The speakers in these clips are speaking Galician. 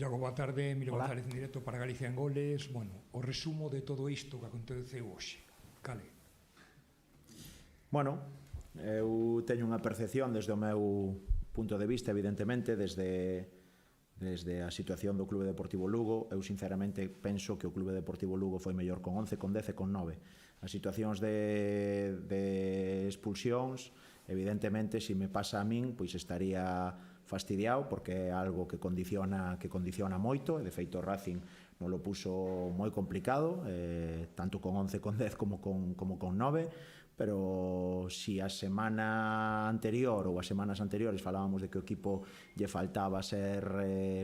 Iago, boa tarde, Emilio Hola. González en directo para Galicia en Goles. Bueno, o resumo de todo isto que aconteceu hoxe. Cale? Bueno, eu teño unha percepción desde o meu punto de vista, evidentemente, desde a situación do Clube Deportivo Lugo. Eu sinceramente penso que o Clube Deportivo Lugo foi mellor con 11, con 10 e con 9. As situacións de expulsións, evidentemente, se me pasa a min, pois estaría fastidiado, porque é algo que condiciona moito, e de feito o Racing non lo puso moi complicado, tanto con 11, con 10 como con 9, pero si a semana anterior ou as semanas anteriores falábamos de que o equipo lle faltaba ser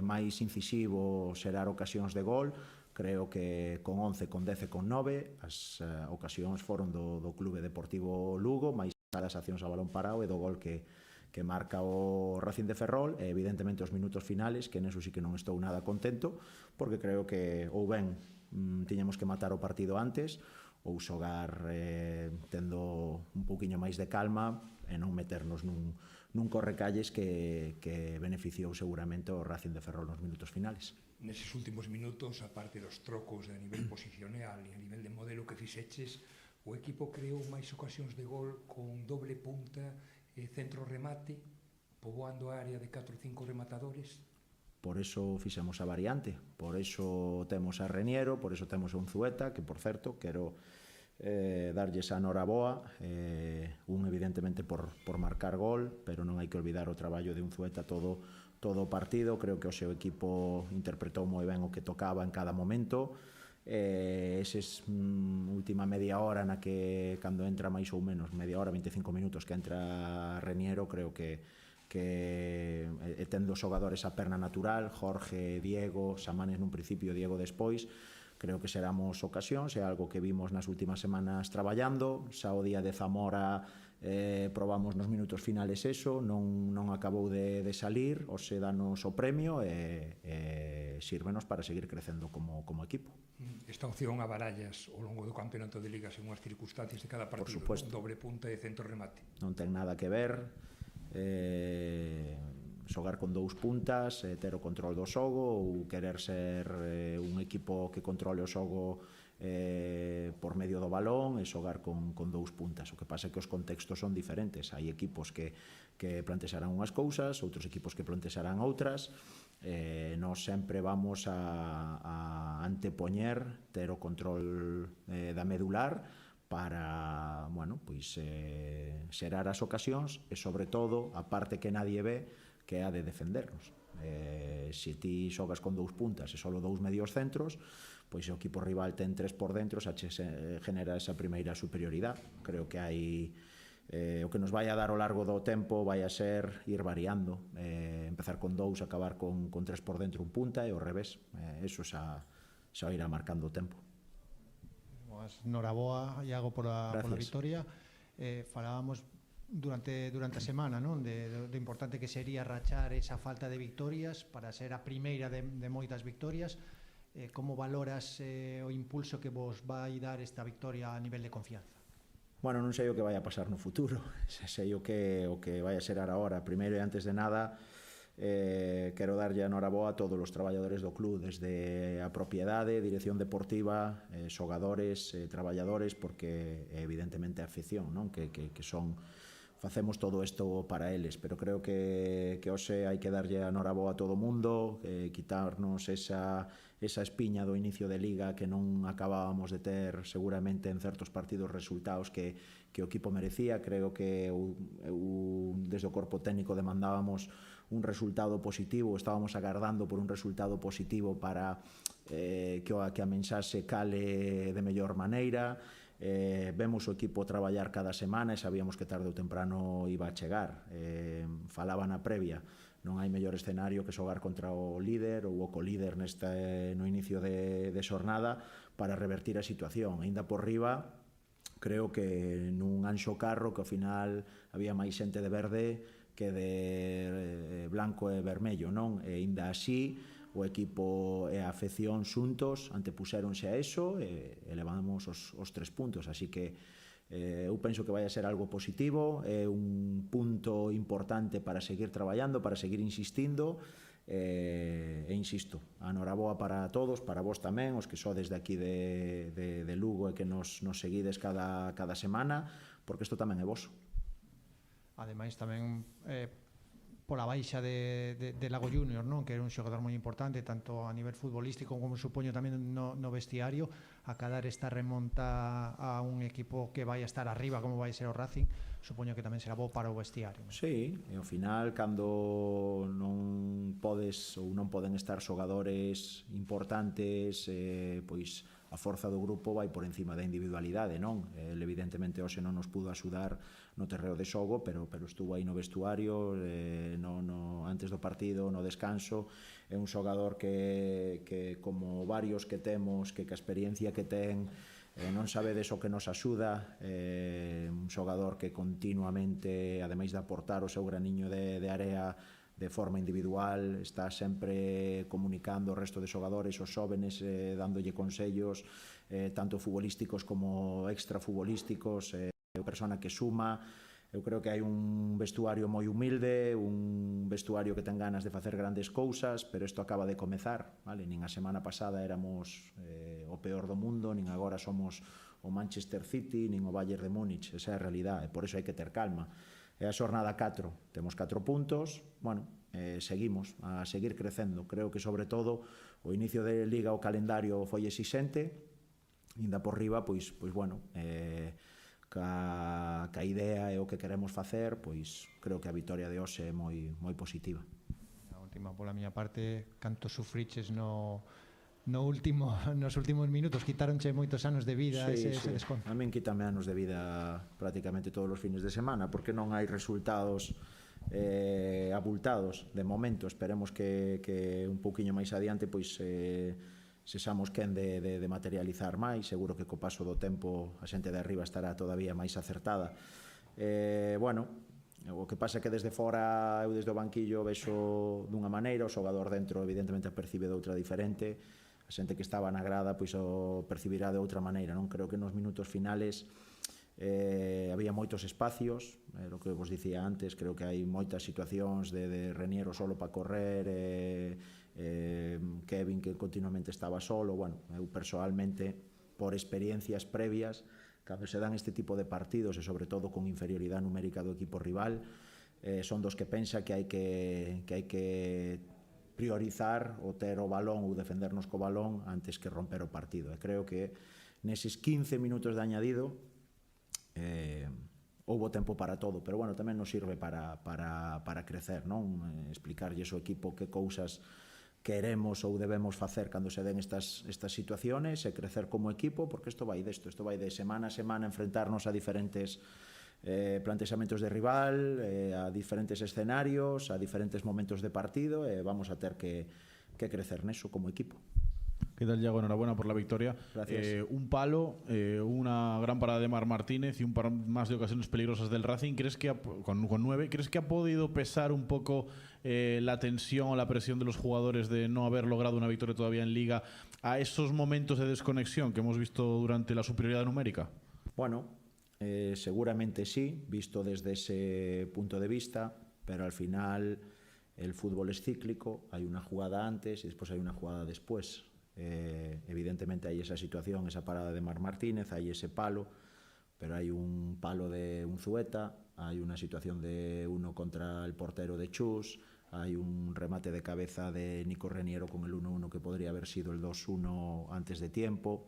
máis incisivo, xerar ocasións de gol, creo que con 11, con 10 e con 9 as ocasións foron do Clube Deportivo Lugo, máis as accións a balón parado e do gol que marca o Racing de Ferrol, e evidentemente os minutos finales, que neso sí que non estou nada contento, porque creo que ou ben tiñamos que matar o partido antes, ou xogar tendo un pouquiño máis de calma e non meternos nun correcalles que beneficiou seguramente o Racing de Ferrol nos minutos finales. Neses últimos minutos, a parte dos trocos a nivel posicional e a nivel de modelo que fixeches, o equipo creou máis ocasións de gol con doble punta e centro remate, poboando a área de 4 ou 5 rematadores. Por eso fixemos a variante, por eso temos a Reniero, por eso temos a Unzueta, que por certo quero darlles a noraboa, un evidentemente por marcar gol, pero non hai que olvidar o traballo de Unzueta todo o partido. Creo que o seu equipo interpretou moi ben o que tocaba en cada momento. Eses última media hora na que cando entra máis ou menos media hora, 25 minutos que entra Reniero, creo que tendo xogadores a perna natural, Jorge, Diego, Samanes nun principio, Diego despois, creo que seramos ocasións, é algo que vimos nas últimas semanas traballando. Xa o día de Zamora probamos nos minutos finales eso, non acabou de salir, o se danos o premio e sírvenos para seguir crecendo como equipo. Esta opción a barallas ao longo do campeonato de liga según as circunstancias de cada partido, doble punta e centro remate. Non ten nada que ver xogar con dous puntas, ter o control do xogo, ou querer ser un equipo que controle o xogo por medio do balón e xogar con dous puntas. O que pasa é que os contextos son diferentes. Hai equipos que plantexarán unhas cousas, outros equipos que plantexarán outras. Nós sempre vamos a antepoñer ter o control da medular para, bueno, pois xerar as ocasións e, sobre todo, a parte que nadie ve, que é a de defendernos. Se ti xogas con dous puntas e só dous medios centros, pois o equipo rival ten tres por dentro, xa genera esa primeira superioridade. Creo que hai o que nos vai a dar ao largo do tempo vai a ser ir variando, empezar con dous, acabar con tres por dentro un punta e ao revés. Eso xa irá marcando o tempo. Noraboa, Iago, pola victoria. Falábamos durante a semana, non, do importante que sería rachar esa falta de victorias para ser a primeira de moitas victorias. Como valoras o impulso que vos vai dar esta victoria a nivel de confianza? Bueno, non sei o que vai a pasar no futuro, sei o que vai a ser agora. Primeiro e antes de nada, quero darlle a noraboa a todos os traballadores do club, desde a propiedade, dirección deportiva, xogadores, traballadores, porque evidentemente a afición, non? Que son, facemos todo isto para eles, pero creo que hoxe hai que darlle a noraboa a todo o mundo, quitarnos esa espiña do inicio de liga que non acabábamos de ter seguramente en certos partidos resultados que o equipo merecía. Creo que desde o corpo técnico demandábamos un resultado positivo, estábamos agardando por un resultado positivo para que a mensaxe cale de mellor maneira. Vemos o equipo traballar cada semana e sabíamos que tarde ou temprano iba a chegar. Falaba na previa, non hai mellor escenario que xogar contra o líder ou o colíder no inicio de xornada para revertir a situación. Ainda por riba, creo que nun Anxo Carro que ao final había máis xente de verde que de blanco e vermello, non? E ainda así o equipo e a afección xuntos antepuxéronse a eso e levamos os 3 puntos, así que eu penso que vai a ser algo positivo, é un punto importante para seguir traballando, para seguir insistindo e insisto, a noraboa para todos, para vos tamén, os que sodes de aquí de Lugo e que nos seguides cada semana, porque isto tamén é voso. Ademais tamén pola baixa de Lago Junior, non? Que era un xogador moi importante tanto a nivel futbolístico como supoño tamén no vestiario, acadar esta remonta a un equipo que vai a estar arriba como vai ser o Racing, supoño que tamén será bo para o vestiario, non? Sí, e ao final cando non podes ou non poden estar xogadores importantes, pois a forza do grupo vai por encima da individualidade, non? El evidentemente hoxe non nos pudo axudar no terreo de xogo, pero estuvo aí no vestuario, antes do partido, no descanso. É un xogador que como varios que temos, que a experiencia que ten, non sabedes o que nos axuda, un xogador que continuamente, ademais de aportar o seu graniño de area de forma individual, está sempre comunicando o resto de xogadores, os xóvenes, dándolle consellos, tanto futbolísticos como extrafutbolísticos, é unha persona que suma. Eu creo que hai un vestuario moi humilde, un vestuario que ten ganas de facer grandes cousas, pero isto acaba de comezar, vale? Nin a semana pasada éramos o peor do mundo, nin agora somos o Manchester City, nin o Bayern de Múnich, esa é a realidade, e por iso hai que ter calma. É a xornada 4, temos 4 puntos, bueno, seguimos a seguir crecendo. Creo que sobre todo o inicio de Liga, o calendario foi exixente, ainda por riba, pois bueno, ca idea e o que queremos facer, pois creo que a vitoria de hoxe é moi positiva. A última, pola miña parte, canto sufriches nos últimos minutos, quitaronche moitos anos de vida, ese desconto. A min quítame anos de vida prácticamente todos os fines de semana, porque non hai resultados abultados de momento. Esperemos que un pouquiño máis adiante pois sexamos quen de materializar máis. Seguro que co paso do tempo a xente de arriba estará todavía máis acertada. Bueno, o que pasa é que desde fora, eu desde o banquillo vexo dunha maneira, o xogador dentro evidentemente percibe de outra diferente, a xente que estaba na grada pois o percibirá de outra maneira, non? Creo que nos minutos finales había moitos espacios, o que vos dicía antes, creo que hai moitas situacións de Reniero solo para correr, Kevin que continuamente estaba solo. Bueno, eu personalmente, por experiencias previas, cando se dan este tipo de partidos e sobre todo con inferioridade numérica do equipo rival, son dos que pensa que hai que priorizar o ter o balón ou defendernos co balón antes que romper o partido. E creo que neses 15 minutos de añadido houbo tempo para todo, pero bueno, tamén nos sirve para crecer, non? Explicarlles ao equipo que cousas queremos ou debemos facer cando se den estas situaciones e crecer como equipo, porque isto vai desto, isto vai de semana a semana enfrentarnos a diferentes plantexamentos de rival, a diferentes escenarios, a diferentes momentos de partido, e vamos a ter que crecer neso como equipo. ¿Qué tal, Iago? Enhorabuena por la victoria. Gracias. Un palo, una gran parada de Marc Martínez y un par más de ocasiones peligrosas del Racing. ¿Crees que con 9, ¿crees que ha podido pesar un poco la tensión o la presión de los jugadores de no haber logrado una victoria todavía en Liga a esos momentos de desconexión que hemos visto durante la superioridad numérica? Bueno, seguramente sí, visto desde ese punto de vista, pero al final el fútbol es cíclico, hay una jugada antes y después hay una jugada después. Evidentemente hay esa situación, esa parada de Marc Martínez, hay ese palo, pero hay un palo de Unzueta, hay una situación de uno contra el portero de Chus, hay un remate de cabeza de Nico Reniero con el 1-1 que podría haber sido el 2-1 antes de tiempo.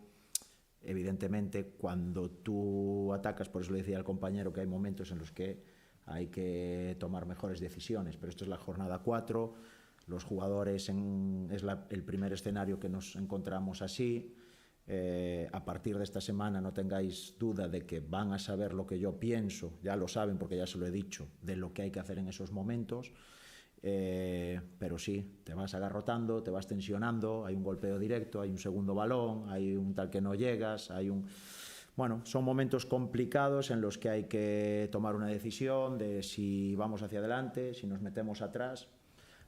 Evidentemente, cuando tú atacas, por eso le decía al compañero que hay momentos en los que hay que tomar mejores decisiones, pero esto es la jornada 4, los jugadores es el primer escenario que nos encontramos así. A partir de esta semana no tengáis duda de que van a saber lo que yo pienso, ya lo saben porque ya se lo he dicho, de lo que hay que hacer en esos momentos. Pero sí, te vas agarrotando, te vas tensionando, hay un golpeo directo, hay un segundo balón, hay un tal que no llegas, bueno, son momentos complicados en los que hay que tomar una decisión de si vamos hacia adelante, si nos metemos atrás.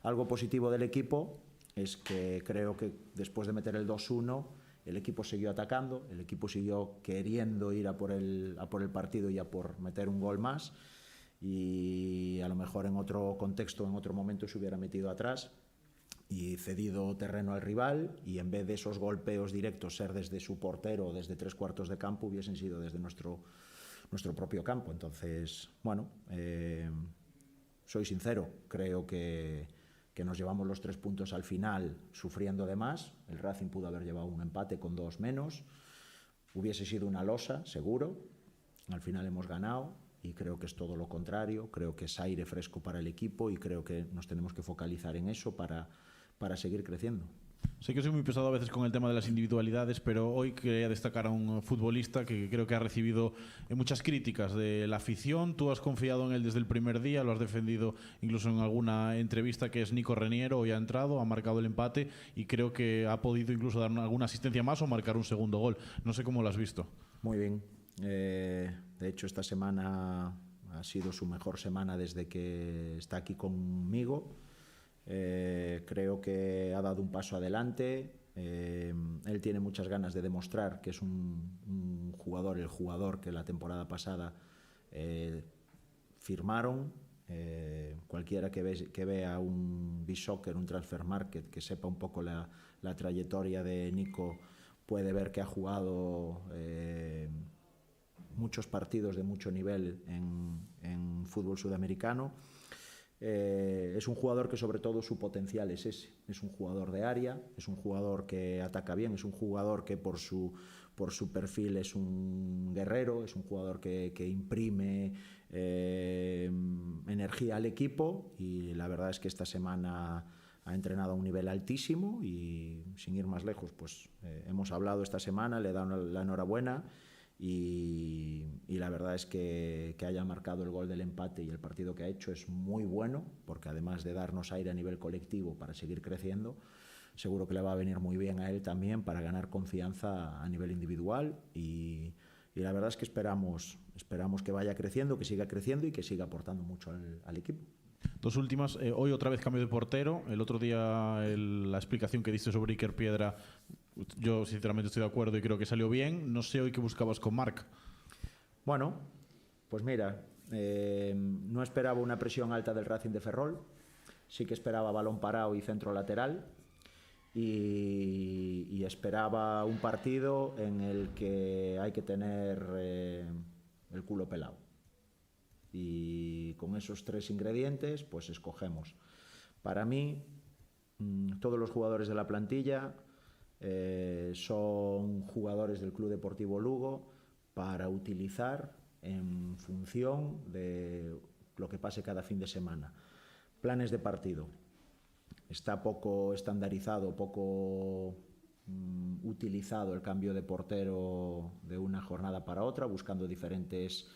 Algo positivo del equipo es que creo que después de meter el 2-1 el equipo siguió atacando, el equipo siguió queriendo ir a por el partido y a por meter un gol más, y a lo mejor en otro contexto, en otro momento se hubiera metido atrás, y cedido terreno al rival, y en vez de esos golpeos directos ser desde su portero o desde 3/4 de campo, hubiesen sido desde nuestro propio campo. Entonces, bueno, soy sincero, creo que nos llevamos los 3 puntos al final sufriendo de más. El Racing pudo haber llevado un empate con 2 menos, hubiese sido una losa, seguro. Al final hemos ganado y creo que es todo lo contrario, creo que es aire fresco para el equipo y creo que nos tenemos que focalizar en eso para seguir creciendo. Sé que soy muy pesado a veces con el tema de las individualidades, pero hoy quería destacar a un futbolista que creo que ha recibido muchas críticas de la afición. Tú has confiado en él desde el primer día, lo has defendido incluso en alguna entrevista, que es Nico Reniero. Hoy ha entrado, ha marcado el empate y creo que ha podido incluso dar alguna asistencia más o marcar un segundo gol. No sé cómo lo has visto. Muy bien. De hecho, esta semana ha sido su mejor semana desde que está aquí conmigo. Creo que ha dado un paso adelante. Él tiene muchas ganas de demostrar que es un jugador, el jugador que la temporada pasada firmaron. Cualquiera que vea un B-Soccer, un Transfer Market, que sepa un poco la trayectoria de Nico, puede ver que ha jugado muchos partidos de mucho nivel en fútbol sudamericano. Es un jugador que sobre todo su potencial es ese, es un jugador de área, es un jugador que ataca bien, es un jugador que por su perfil es un guerrero, es un jugador que imprime energía al equipo, y la verdad es que esta semana ha entrenado a un nivel altísimo y, sin ir más lejos, pues hemos hablado esta semana, le he dado la enhorabuena. Y la verdad es que haya marcado el gol del empate y el partido que ha hecho es muy bueno, porque además de darnos aire a nivel colectivo para seguir creciendo, seguro que le va a venir muy bien a él también para ganar confianza a nivel individual, y la verdad es que esperamos que vaya creciendo, que siga creciendo y que siga aportando mucho al equipo. Dos últimas. Hoy otra vez cambio de portero. El otro día la explicación que diste sobre Iker Piedra, yo sinceramente estoy de acuerdo y creo que salió bien. No sé hoy qué buscabas con Marc. Bueno, pues mira, no esperaba una presión alta del Racing de Ferrol. Sí que esperaba balón parado y centro lateral. Y esperaba un partido en el que hay que tener el culo pelado. Y con esos 3 ingredientes pues escogemos. Para mí, todos los jugadores de la plantilla son jugadores del Club Deportivo Lugo para utilizar en función de lo que pase cada fin de semana. Planes de partido. Está poco estandarizado, poco utilizado el cambio de portero de una jornada para otra, buscando diferentes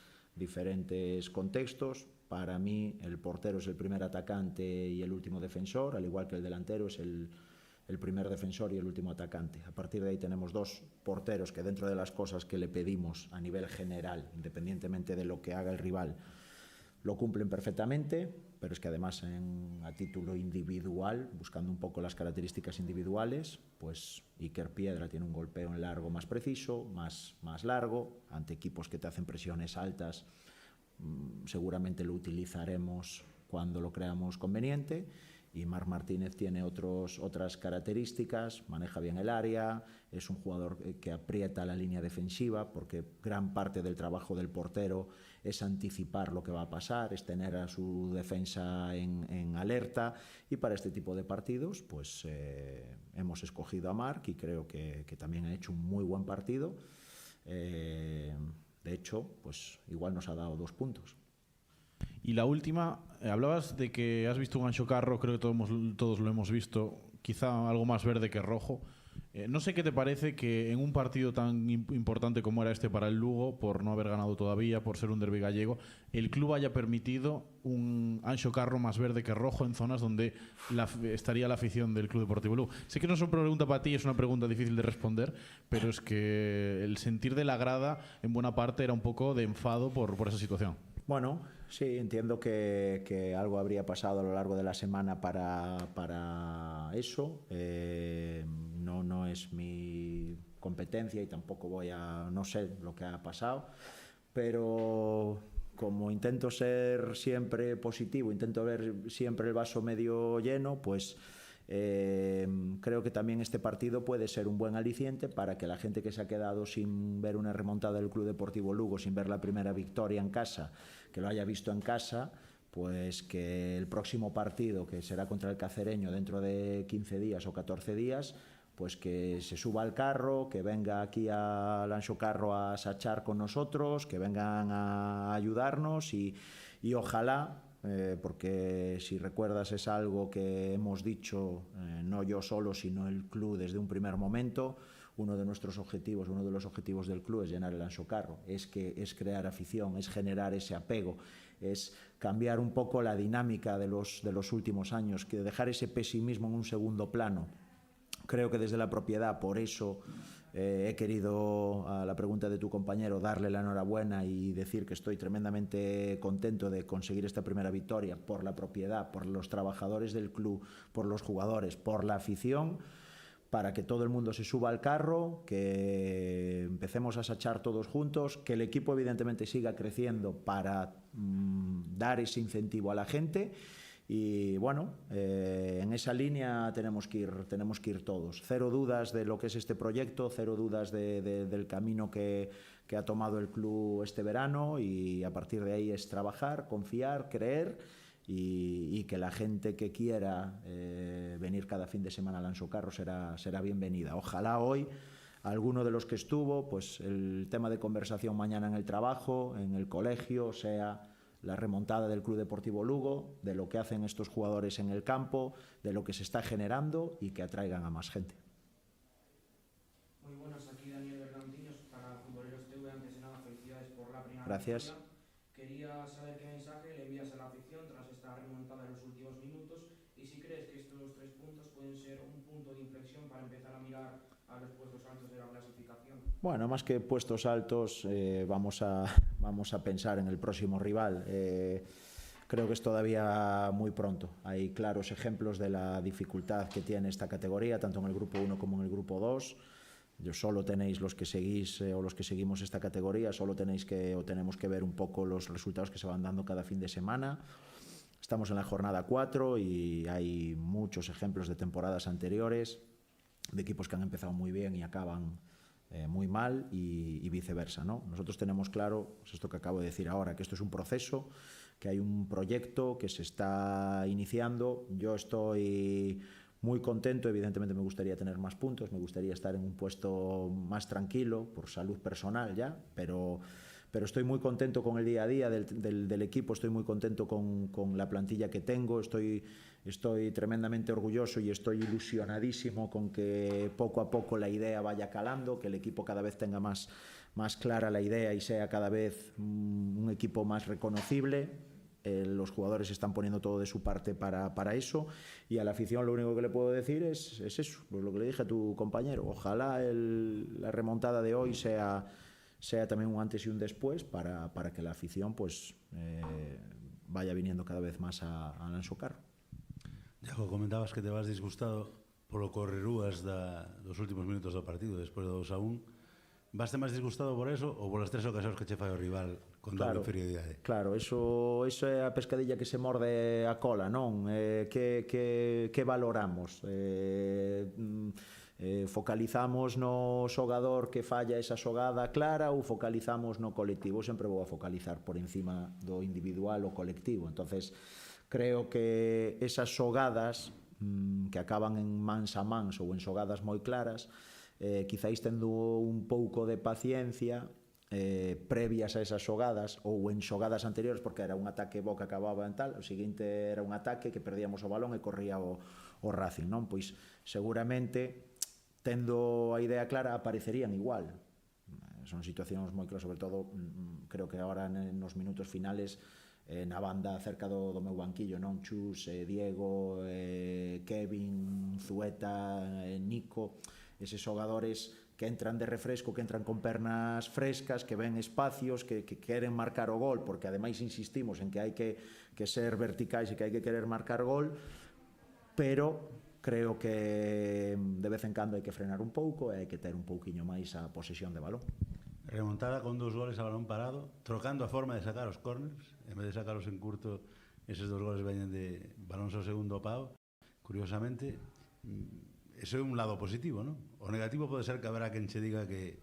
contextos. Para mí el portero es el primer atacante y el último defensor, al igual que el delantero es el primer defensor y el último atacante. A partir de ahí tenemos 2 porteros que, dentro de las cosas que le pedimos a nivel general, independientemente de lo que haga el rival, lo cumplen perfectamente, pero es que además a título individual, buscando un poco las características individuales, pues Iker Piedra tiene un golpeo en largo más preciso, más largo, ante equipos que te hacen presiones altas. Seguramente lo utilizaremos cuando lo creamos conveniente. Y Marc Martínez tiene otras características, maneja bien el área, es un jugador que aprieta la línea defensiva, porque gran parte del trabajo del portero es anticipar lo que va a pasar, es tener a su defensa en alerta, y para este tipo de partidos pues hemos escogido a Marc, y creo que también ha hecho un muy buen partido. De hecho, pues igual nos ha dado 2 puntos. Y la última, hablabas de que has visto un Anxo Carro, creo que todos lo hemos visto, quizá algo más verde que rojo. No sé qué te parece que en un partido tan importante como era este para el Lugo, por no haber ganado todavía, por ser un derbi gallego, el club haya permitido un Anxo Carro más verde que rojo en zonas donde estaría la afición del Club Deportivo Lugo. Sé que no es una pregunta para ti, es una pregunta difícil de responder, pero es que el sentir de la grada en buena parte era un poco de enfado por esa situación. Bueno, sí, entiendo que algo habría pasado a lo largo de la semana para eso. No es mi competencia y tampoco no sé lo que ha pasado, pero como intento ser siempre positivo, intento ver siempre el vaso medio lleno, pues Creo que también este partido puede ser un buen aliciente para que la gente que se ha quedado sin ver una remontada del Club Deportivo Lugo, sin ver la primera victoria en casa, que lo haya visto en casa, pues que el próximo partido, que será contra el Cacereño dentro de 15 días o 14 días, pues que se suba al carro, que venga aquí al Anxo Carro a sachar con nosotros, que vengan a ayudarnos y ojalá, porque si recuerdas es algo que hemos dicho, no yo solo, sino el club desde un primer momento. Uno de nuestros objetivos, uno de los objetivos del club es llenar el Anxo Carro, es crear afición, es generar ese apego, es cambiar un poco la dinámica de los últimos años, que dejar ese pesimismo en un segundo plano. Creo que desde la propiedad, por eso he querido, a la pregunta de tu compañero, darle la enhorabuena y decir que estoy tremendamente contento de conseguir esta primera victoria por la propiedad, por los trabajadores del club, por los jugadores, por la afición, para que todo el mundo se suba al carro, que empecemos a sachar todos juntos, que el equipo evidentemente siga creciendo para dar ese incentivo a la gente. Y bueno, en esa línea tenemos que ir todos. Cero dudas de lo que es este proyecto, cero dudas del camino que ha tomado el club este verano, y a partir de ahí es trabajar, confiar, creer y que la gente que quiera venir cada fin de semana al Anxo Carro será bienvenida. Ojalá hoy alguno de los que estuvo, pues el tema de conversación mañana en el trabajo, en el colegio, sea la remontada del Club Deportivo Lugo, de lo que hacen estos jugadores en el campo, de lo que se está generando y que atraigan a más gente. Muy buenas, aquí Daniel Bergantiños para Futboleros TV. Antes de nada, felicidades por la primera Gracias. victoria. Quería saber qué mensaje le envías a la afición tras esta remontada en los últimos minutos y si crees que estos 3 puntos pueden ser un punto de inflexión para empezar a mirar a los puestos altos de la clasificación. Bueno, más que puestos altos, vamos a pensar en el próximo rival. Creo que es todavía muy pronto. Hay claros ejemplos de la dificultad que tiene esta categoría, tanto en el grupo 1 como en el grupo 2. Solo tenéis los que seguís o los que seguimos esta categoría, solo tenemos que ver un poco los resultados que se van dando cada fin de semana. Estamos en la jornada 4 y hay muchos ejemplos de temporadas anteriores, de equipos que han empezado muy bien y acaban muy mal y viceversa, ¿no? Nosotros tenemos claro, pues esto que acabo de decir ahora, que esto es un proceso, que hay un proyecto que se está iniciando. Yo estoy muy contento, evidentemente me gustaría tener más puntos, me gustaría estar en un puesto más tranquilo por salud personal ya, pero estoy muy contento con el día a día del equipo, estoy muy contento con la plantilla que tengo, estoy tremendamente orgulloso y estoy ilusionadísimo con que poco a poco la idea vaya calando, que el equipo cada vez tenga más clara la idea y sea cada vez un equipo más reconocible. Los jugadores están poniendo todo de su parte para eso, y a la afición lo único que le puedo decir es eso, pues lo que le dije a tu compañero. Ojalá la remontada de hoy sea también un antes y un después para que la afición pues vaya viniendo cada vez más al Anxo Carro. Iago, comentabas que te vas disgustado polo correrúas dos últimos minutos do partido despois do 2-1. Vaste máis disgustado por eso ou polas 3 ocasións que che fai o rival con doble inferioridade? Claro, eso é a pescadilla que se morde a cola, non? Que valoramos? Focalizamos no xogador que falla esa xogada clara ou focalizamos no colectivo? Eu sempre vou a focalizar por encima do individual ou colectivo. Entonces, creo que esas xogadas que acaban en mans a mans ou en xogadas moi claras, quizáis tendo un pouco de paciencia previas a esas xogadas ou en xogadas anteriores, porque era un ataque bo que acababa en tal, o seguinte era un ataque que perdíamos o balón e corría o Racing, non? Pois seguramente tendo a idea clara aparecerían igual. Son situacións moi claras, sobre todo creo que agora nos minutos finales na banda cerca do meu banquillo, non? Chus, Diego, Kevin, Zueta, Nico, eses xogadores que entran de refresco, que entran con pernas frescas, que ven espacios, que queren marcar o gol, porque ademais insistimos en que hai que ser verticais e que hai que querer marcar gol, pero creo que de vez en cando hai que frenar un pouco e hai que ter un pouquiño máis a posesión de balón. Remontada con 2 goles a balón parado, trocando a forma de sacar os corners, en vez de sacarlos en curto, eses 2 goles veñen de balóns ao segundo pau, curiosamente. Eso é un lado positivo, non? O negativo pode ser que haberá quen che diga que,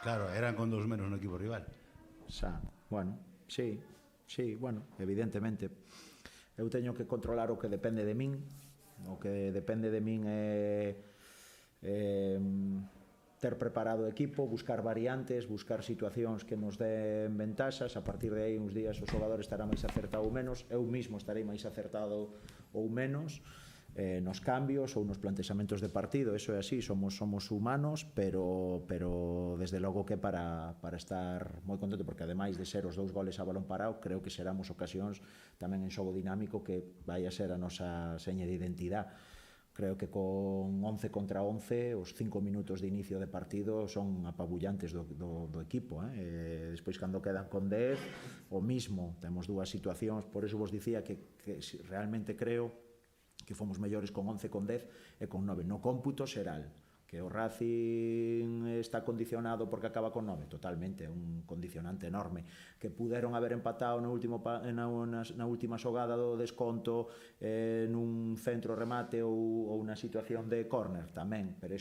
claro, eran con 2 menos no equipo rival. Bueno, sí, bueno, evidentemente. Eu teño que controlar o que depende de min. O que depende de min é ter preparado o equipo, buscar variantes, buscar situacións que nos den ventaxas. A partir de aí uns días o xogador estará máis acertado ou menos, eu mismo estarei máis acertado ou menos nos cambios ou nos plantexamentos de partido. Eso é así, somos humanos, pero desde logo que para estar moi contento, porque ademais de ser os 2 goles a balón parado, creo que seramos ocasións tamén en xogo dinámico que vai a ser a nosa seña de identidade. Creo que con 11 contra 11 os 5 minutos de inicio de partido son apabullantes do equipo. Despois, cando quedan con 10, o mismo, temos 2 situacións. Por eso vos dicía que realmente creo que fomos mellores con 11, con 10 e con 9. No cómputo xeral, que o Racing está condicionado porque acaba con 9, totalmente, é un condicionante enorme. Que puderon haber empatado na última xogada do desconto nun centro remate ou unha situación de córner tamén, pero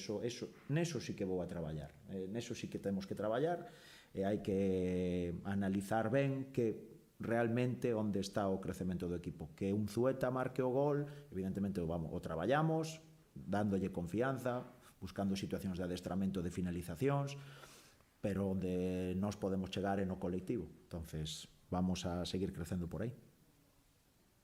neso sí que vou a traballar, neso sí que temos que traballar, e hai que analizar ben que realmente onde está o crecemento do equipo. Que un Zueta marque o gol, evidentemente o traballamos, dándolle confianza, buscando situacións de adestramento, de finalizacións, pero onde nós podemos chegar é no colectivo. Entonces, vamos a seguir crecendo por aí.